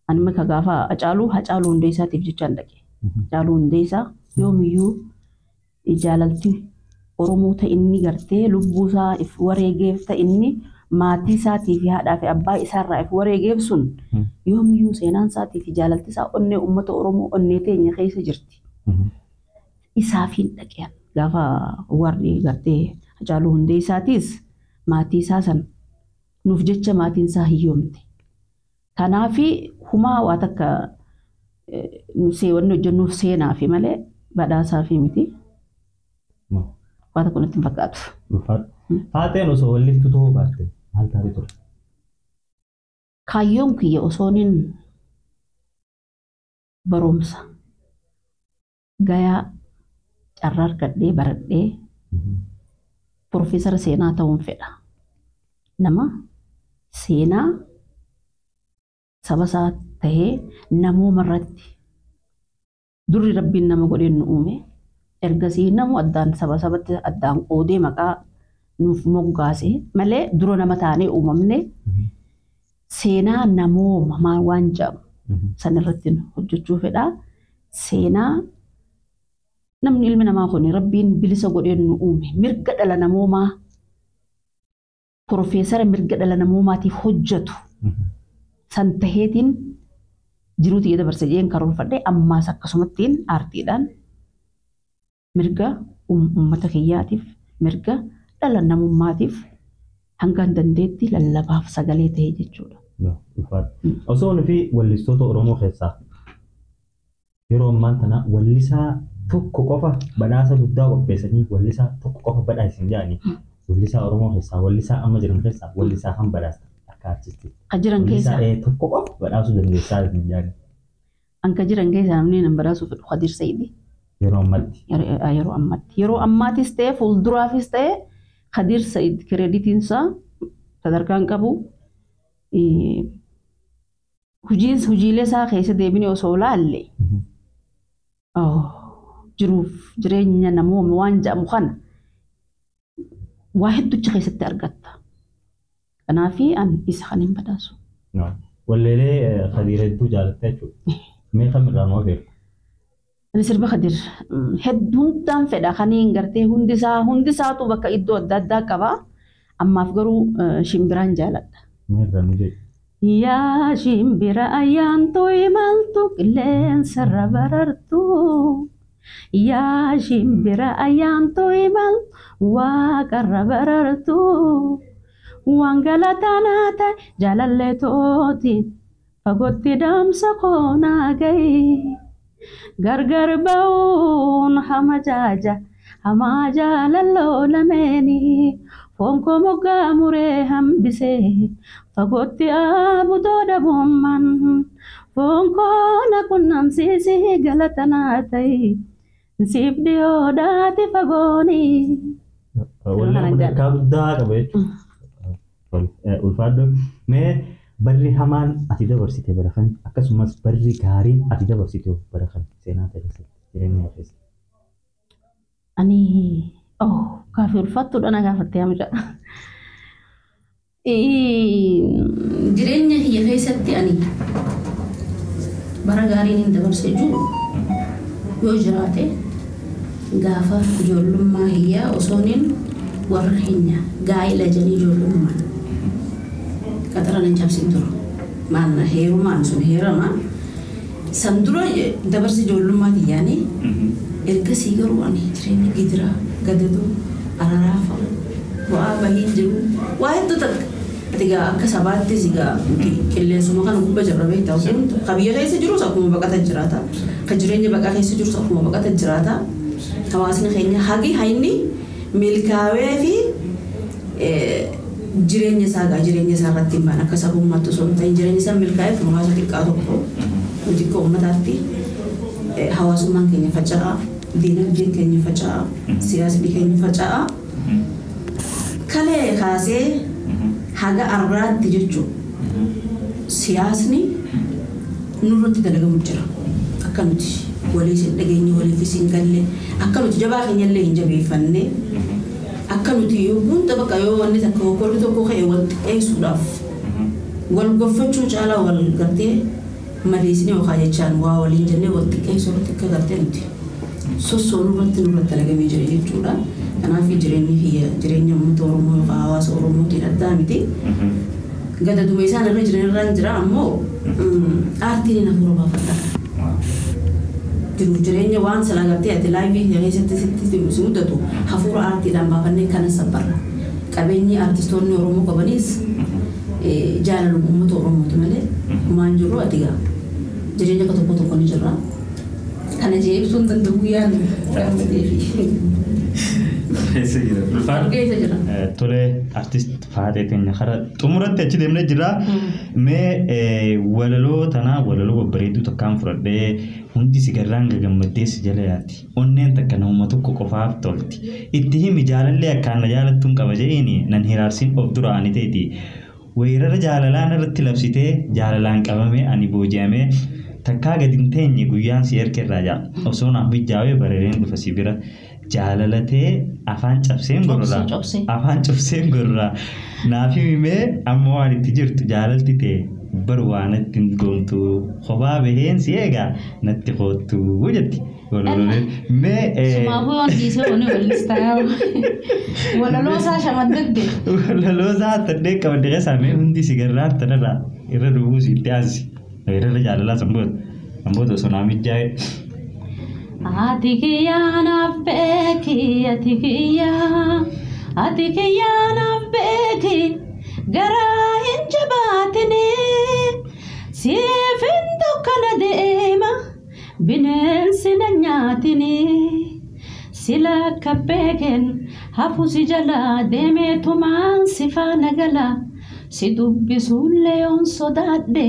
Speaker 2: Ani maka gaafa Hacaaluu Hundeessaatiif jechaan dhaqe. Hacaaluu Hundeessaa yoomiyyuu jaalalti Oromoo ta'inni gartee lubbuusaa if wareegeef ta'inni maatii isaatii fi haadhaa fi abbaa isaarraa if wareegeef sun yoomiyyuu seenaan isaatii fi jaalalti isaa onnee uummata Oromoo onnee teenya keessa jirti. Isaafiin dhaqeen gaafa warri gartee Hacaaluu Hundeessaatiis maatii isaa san nuuf jecha maatiin isaa hiyyoomte. Kanaafi humaa waa takka wanni hojjennuuf seenaa fi malee badhaasaa fi miti. Waa takka nutti hin fakkaatu.
Speaker 1: Haateen osoo walitti ta'uu baatte maal taatee ture?
Speaker 2: Kaayyoon kiyya osoonin barumsa gayaa carraa argadhee baradhee Profeesara seenaa ta'uun fedha. Nama seenaa saba isaa tahee namooma irratti durri rabbiin nama godhee nu uume ergasii namu addaan saba sabatti addaan qoodee maqaa nuuf moggaase malee dura nama taanee uumamne seenaa namooma maa waan jedhamu san irratti hojjechuu fedha. Seenaa namni ilmi namaa kun rabbiin bilisa godhee nu uume mirga dhala namoomaa Profeesara mirga dhala namoomaatiif hojjetu san taheetiin jiruutii dabarsee jeen karoorfadhee ammaas akkasumattiin aartiidhaan mirga uummata kiyyaatiif mirga dhala namummaatiif hanga dandeetti lallabaaf sagalee ta'e jechuudha.
Speaker 1: Osoo nufi wallistoota Oromoo keessaa yeroo ammaan tana wallisaa tokko qofa badhaasa guddaa qopheessanii wallisaa tokko qofa badhaasin jedhanii wallisaa Oromoo keessaa wallisaa amma jiran keessaa wallisaa kan badhaasa akka artistii.
Speaker 2: Kajiran keessaa
Speaker 1: tokko qofa badhaasuu dandeessaa jedhanii.
Speaker 2: Anka jiran keessaa namni nan badhaasuu fedhu Kadir Saidi. Yeroo ammaattis ta'e fuulduraafis ta'e Kadir Said kireeditiin isaa sadarkaan qabu hojiilee isaa keessa deebinee osoo laalle jiruuf jireenya namooma waan jedhamu kana waa hedduucha keessatti argatta. Kanaafi an isa kan hin badhaasu.
Speaker 1: Walleelee Kadir hedduu jaalatta jechuudha. Mee kamirraa nuu beeku?
Speaker 2: Ani sirba Kadir hedduun fedha kaniin gartee hundisaatu bakka iddoo adda addaa qaba. Ammaaf garuu shimbiraan jaaladha.
Speaker 1: Meerraa nu jedhu.
Speaker 2: Yaa shimbira ayyaantuu imaltu qilleensarra barartu. Yaa shimbira ayyaantuu imaltu waaqarra barartu. Waan galatanaa ta'e jaalallee tootiin fagootti damsa koonaa gahi. Gargar ba'uun hama jaaja hamaa jaalalloo lameeni. Fonkoo moggaa muree hambisee fagootti abutoo dhabuumman. Fonkoo na qunnamsiisii galatanaa ta'e siif dhiyoodhaati fagooni.
Speaker 1: Wallee sadarkaa guddaa qaba jechuudha. Ulfaadho mee barri hamaan ati dabarsite bara kan akkasumas barri gaariin ati dabarsite bara kan seenaa ta'e jireenya keessatti.
Speaker 2: Ani kaafii ulfaattuudha na gaafattee hamja. Jireenya kiyya keessatti ani bara gaariin hin dabarsee jiru yoo jiraate gaafa ijoollummaa hiyyaa osoonin warra keenya gaa'ila janii ijoollummaa qaxara nan cabsin tura. Maal heerumaan sun heerama san dura dabarsi ijoollummaa hiyyaanii ergasii garuu ani jireenya gidiraa gadaduu araraafa bu'aa bahii jiru waa hedduu takka. Tiga akka sabaatti sigaa qilleensuma kana gubba jarrabee ta'u kun qabiyya keessa jirus akkuma baqatan jiraata. Kan jireenya baqaa keessa jirus akkuma baqatan jiraata. Hawaasni keenya hagi hayni milkaa'ee fi jireenya isaa irratti himan akka sabummaatti osoo hin ta'in jireenya isaa milkaa'eef hawaasa xiqqaa tokko hojii uummataatti hawaasummaan keenya faca'a, diinagdeen keenya faca'a, siyaasni keenya faca'a. Kalee kaasee haga arraatti jechuun siyaasni nurratti dalagamu jira. Akka nuti waliis hin dhageenye waliifis hin galle akka nuti jabaa keenyallee hin jabeeffanne akka nuti hunda bakka yoo wanni takka hokkorri tokko ka'e wal xiqqeessuudhaaf wal goffachuu caalaa wal gartee madeessinee yookaan jechaan waa waliin jennee wal xiqqeessuu irratti akka gartee nuti sossoon irratti nurratti argamee jira jechuudha. Kanaaf jireenya uummata Oromoo yookaan hawaasa Oromootiin addaa miti. Gada dumeessaan irra jiran jira ammoo aartiin hafuura baafata. Jireenya waan salaagatee ati laayivii keessatti sitti mudatu hafuura aartiidhaan baafannee kana sabbarra. Qabeenyi aartistoonni Oromoo qabanis jaalala uummata Oromooti malee maan jiru ati gaa jireenya tokko ni jira. Kana jeebsuun danda'u guyyaan
Speaker 1: tole artist Faatee keenya kara xumuratti achi deemnee jira. Mee walaloo tanaa walaloo babbareedduu takkaan fudhadhee hundi si garraan gagammaddee si jala yaati. Onneen takka namuma tokko qofaaf tolti. Itti himi jaalallee akkaan na jaalattuun qaba jeeni nan hiraarsiin of duraanii ta'eti. Weerara jaalalaan irratti labsitee jaalalaan qabamee ani booji'amee takkaa gadi hin teenye guyyaan si ergerraa jaa. Osoo naaf mijaawee bareedeen dhufa si bira. Jaalalatee afaan cabseen gorraa. Afaan cabseen gorraa. Naafi himee amma waan itti jirtu jaalalti ta'e bar waan itti goomtu kophaa baheen si eegaa natti koottu jetti.
Speaker 2: Sumaafuu waan dhiisee ooni walistaa walaloo isaa shamaddagde.
Speaker 1: Walaloo isaa tadhee qabadde qasamee hundi si garraan tanarraa irra dhufuu si itti aansi. Irra jaalalaa samboota osoo naa mijaa'e.
Speaker 2: Ati kiyyaanaaf beeki, ati kiyyaanaaf beeki, garaa hin jabaatini, siif hin dukkana deema, bineensi na nyaatini, sila akka beeken hafu si jala deemeetumaan si faana gala, si dubbisuullee yoon sodaadhe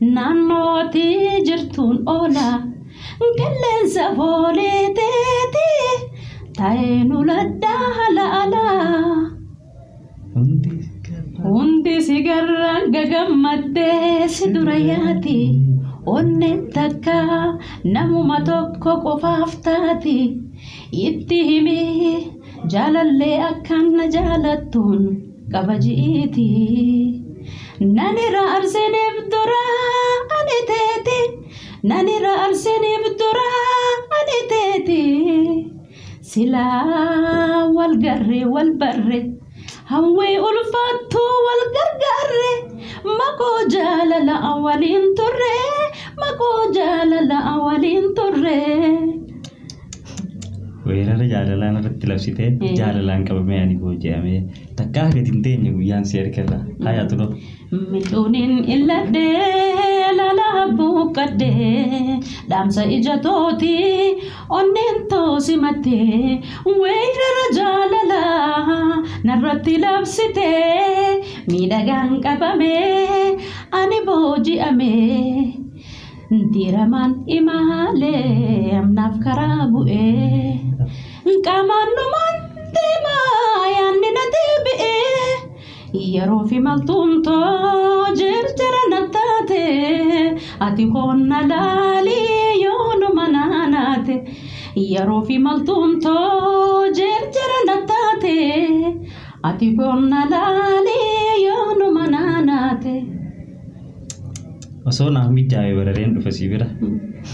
Speaker 2: naannooti jirtuun oola. Qilleensa foolii teeti ta'ee nu laddaa halaala. Hundi si garraan gagammaddee si dura yaati. Onneen takka namuma tokko qofaaf taati. Itti himi jaalallee akkaan na jaalattuun qaba ji'iti. Nanirra arseniif dura ani teeti. Nanirra arseniif dura ani teeti. Silaa wal garre wal barre hawwii ulfaattu wal gargaarre makoo jaalala waliin turre makoo jaalala waliin turre.
Speaker 1: Weerara jaalalaan irratti labsitee jaalalaan qabamee ani booji'amee takkaa gadi hin teenye guyyaan si ergerraa hayaa turo.
Speaker 2: Midhuuniin illadhee lala buqqadhee dhaamsa ija tooti onneen toosi mattee weerara jaalalaa narratti labsitee miidhagaan qabamee ani booji'amee diramaan imaalee amnaaf karaa bu'ee qaamaan numaan deemaa yaanni na deebi'ee. Yeroo fi maltumtoo jirjira na taate ati honna laalii yoonuma naanaate. Yeroo fi maltumtoo jirjira na taate ati honna laalii yoonuma naanaate.
Speaker 1: Osoo naaf mijaa'ee barareen dhufa si bira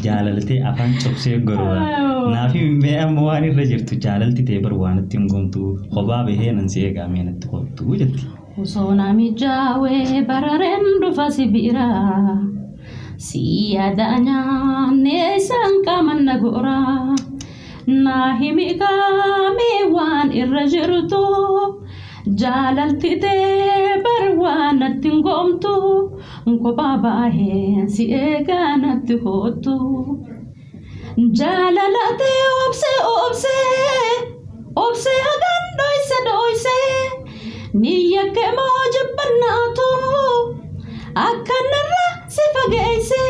Speaker 1: jaalalatee afaan cabsee gorraa. Naafi mee amma waan irra jirtu jaalalti ta'e bar waan itti hin goomtu kophaa bahee nan si eegaa mee natti koottu jetti.
Speaker 2: Osoo na mijaa'ee barareen dhufa si bira si yaada nyaannee isaan qaaman na goora. Naa himi qaamee waan irra jirtu jaalalti ta'e bar waan natti hin goomtu kophaa bahee si eegaa natti koottu. Jaalalate obsee hagan dhoyse niyyake moo jibbannaatu akkanarra si fageeyse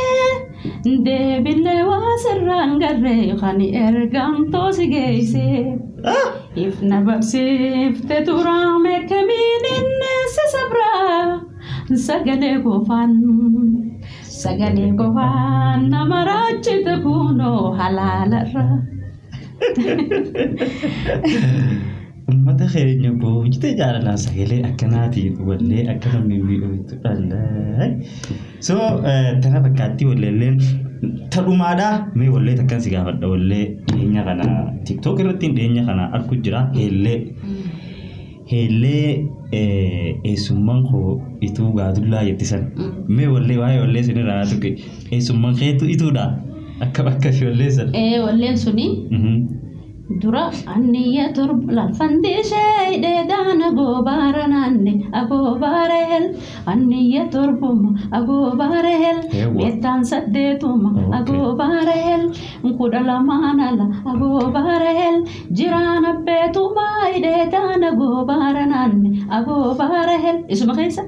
Speaker 2: deebilee waa sirraan garree kan ergamtoo si geeyse if na barsiifte turaame kamiinin si sabraa sagalee qofaan nama raachite kunoo halaalarra.
Speaker 1: ummata keenya boojite jaalalaa sagalee akkanaatiin wallee akkana miidhagtu dhallaa so tana fakkaatti walleelleen tadumaadha mee wallee takkan si gaafadha wallee dhiyeenya kana TikTok irratti dhiyeenya kana arku jira hellee eessummaan koo ituu gaadullaa jettisan mee wallee waa'ee wallee sinirraa tuqe eessummaan keetu ituudha akka bakka wallee san
Speaker 2: walleen suni dura anniya turb lalfandi shayde dana gobarananne agobarel anniya turbum agobarel metan saddetum agobarel kudala manala agobarel jirana betuma ide dana gobarananne agobarel isuma kaysa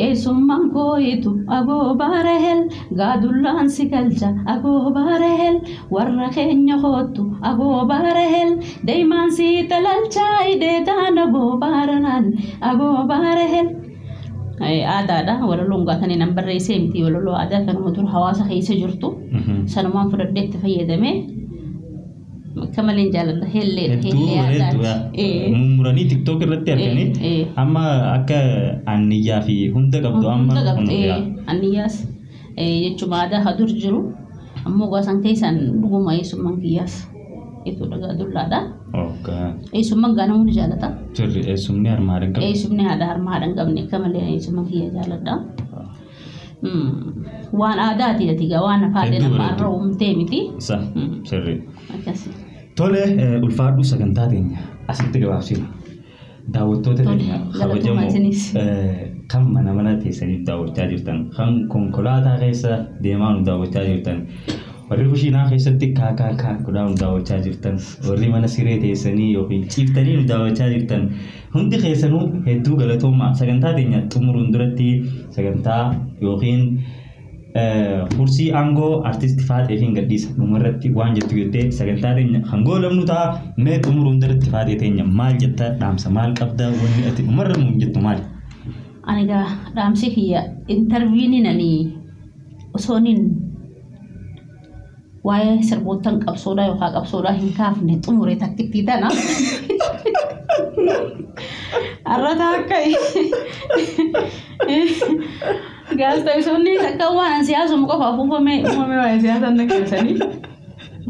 Speaker 2: esumman koitu agobarel gadullan sikalja agobarel warra kenya hotu agobarel dayman si talalchay de dana gobaranal agobarel ay adada wala lungatani number resemti wala lo ada kan motor hawasa khayse jirtu sanman fudadde tafayedame kamalin jalal helle
Speaker 1: adada mumurani TikTok irratti arkani amma akka anniya fi hunda qabdu amma
Speaker 2: anniyas jechuma ada hadur jiru ammo gosan kaysan duguma yesumman kiyas itu daga dullada summan ganamun jalata
Speaker 1: sumni armadan kam
Speaker 2: sumni ada armadan gamne kamalin summan kiya jalada wan adati tiga wan faadena marro temiti
Speaker 1: sa sirri tole ulfaadhu sagantaa teenya asitti gabaabsina daawwattoota teenya kabajamoo kan mana teessanii daawwachaa jirtan kan konkolaataa keessa deemaa nu daawwachaa jirtan warri kushiinaa keessatti kaakaa godhaa nu daawwachaa jirtan warri mana siree teessanii yookiin ciiftanii nu daawwachaa jirtan hundi keessanuu hedduu galatooma sagantaa teenya xumuruun duratti sagantaa yookiin fursi angoo artist Faatee fi gadhiisa numarratti waan jettu jettee sagantaa teenya hangoo lamnu ta'a mee xumuruun duratti Faatee teenya maal jetta dhaamsa maal qabda wanni ati umarra nuun jettu maal
Speaker 2: aniga dhaamsi kiyya interviini nani osoonin waa'ee sirboottan qabsoodhaa yookaan qabsoodhaa hin kaafne xumure takkitti tana arrata akka Gasta isonni takka waan siyaasa muka faafufame waa'ee siyaasa nakkeessanii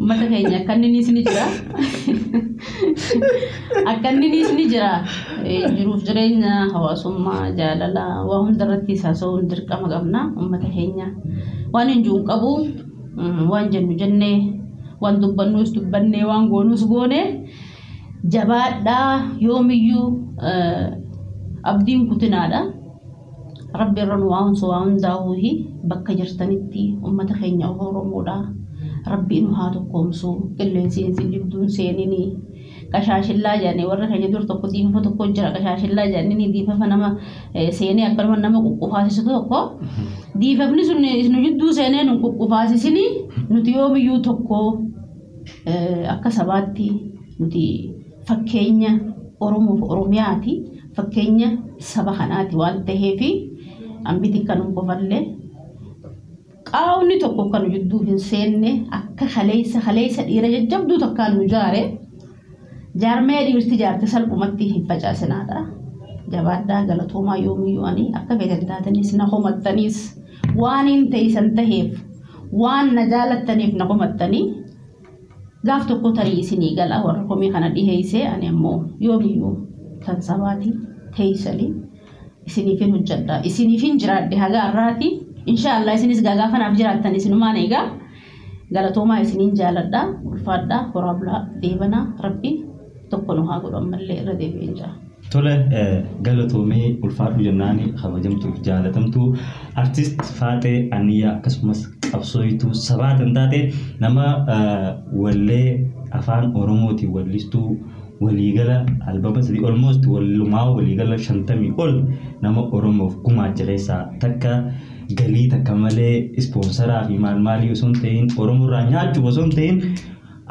Speaker 2: ummata keenya akkanninis ni jira akkanninis ni jira jiruuf jireenya hawaasummaa jaalala waa hundarratti haasa'uun dirqama qabna ummata keenya waan hinjuun qabu waan jennu jennee waan dubbannus dubbannee waan goonus goone jabaadhaa yoomiyyuu abdiin kutinaadha Rabbi irraan waan daawuhi bakka jirtanitti ummata keenya Oromoodha Rabbi nu haa tokkoomsu qilleensiin jibduun seenini kashaashillaa jenne warra keenya dur tokko diifa tokko jira kashaashillaa jenne diifa nama seenee akkanuma nama quqqufaasisu tokko diifafni sun nu jidduu seenee nu quqqufaasisini nuti yoomiyyuu tokko akka sabaatti nuti fakkeenya Oromoof Oromiyaati fakkeenya saba kanaati waan ta'eefi ambiti kanun qofalle qaawni tokko kan jidduu hin seenne akka khaleessa dhiira jajjabduu takkaan nu jaare jaarmee dhiirti jaarte salphumatti hin facaasinaadha jabaadhaa galatoomaa yoomiyyuu ani akka feetan taatanis na homattanis waan hin ta'an ta'eef waan na jaalattaniif na homattanii gaaf tokko tarii isinii gala warra komii kana dhiheessee ani ammoo yoomiyyuu kan sabaati teessanii isiniifin hojjedha isiniifin jiraadhe haga arraati inshallah isinis gagaafanaaf jiraattan isinumaan eegaa galatoomaa isiniin jaaladha ulfaadha horaabla deebana rabbi tokko nu haa godhu ammallee irra deebi'een jira
Speaker 1: tole galatoomee ulfaadhu jennaani kabajamtuu jaalatamtuu artist Faatee Aniyyaa akkasumas qabsooytuu sabaatan taate nama wallee afaan Oromootiin wallistuu waligala albaba sadi almost walumaa waligala 50 ol nama Oromoof gumaacha keessa takka galii takka malee sponsora fi maali osoo ta'in Oromoo nyaachuu osoo ta'in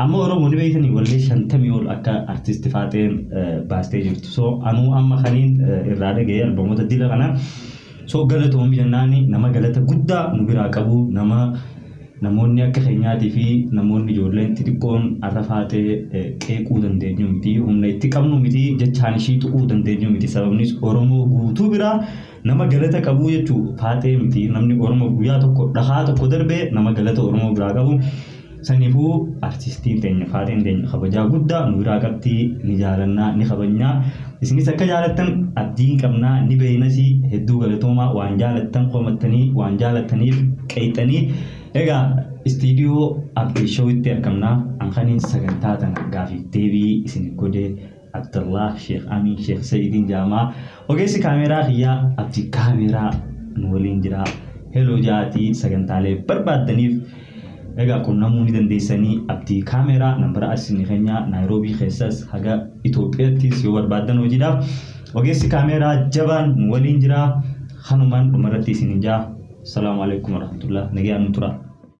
Speaker 1: amma Oromoo ni beeytanii wallee 50 ol akka artist Faateen baastee jirtu so anu amma kaniin irraa dhagee albamoota dila kana so galatoomii jennaani nama galata guddaa nu biraa qabu nama namoonni akka keenyaatii fi namoonni ijoolleen xixiqqoon arrafaatee qeequu dandeenyu miti humna itti qabnu miti jechaan ishii tuquu dandeenyu miti sababnis Oromoo guutuu biraa nama galata qabu jechuu faatee miti namni Oromoo guyyaa tokko dhahaa tokko darbee nama galata Oromoo biraa qabu saniifuu artistiin teenya faateen teenya kabajaa guddaa nu biraa qabdi ni jaalannaa ni kabajnaa isinis akka jaalattan abdiin qabnaa ni beeynasi hedduu galatoomaa waan jaalattan qomattanii waan jaalattaniif qeexanii egaa istiidiyoo Abdii Shoowitti argamnaa anqaniin sagantaa tana gaafiif deebii isin godhee Abdullah Sheikh Amin Sheikh Sayyidin Jaamaa ogeessi kaameeraa kiyyaa Abdii kaameeraa nu waliin jira heloo jaatii sagantaalee barbaaddaniif egaa qunnamuu ni dandeessanii Abdii kaameeraa nambara asini keenya Naayiroobii keessas haga Itoophiyaattis yoo barbaadan hojiidhaaf ogeessi kaameeraa jabaan nu waliin jira kanumaan dhumarratti isin jaa. Assalamu alaikum warahmatullahi wabarakatuh.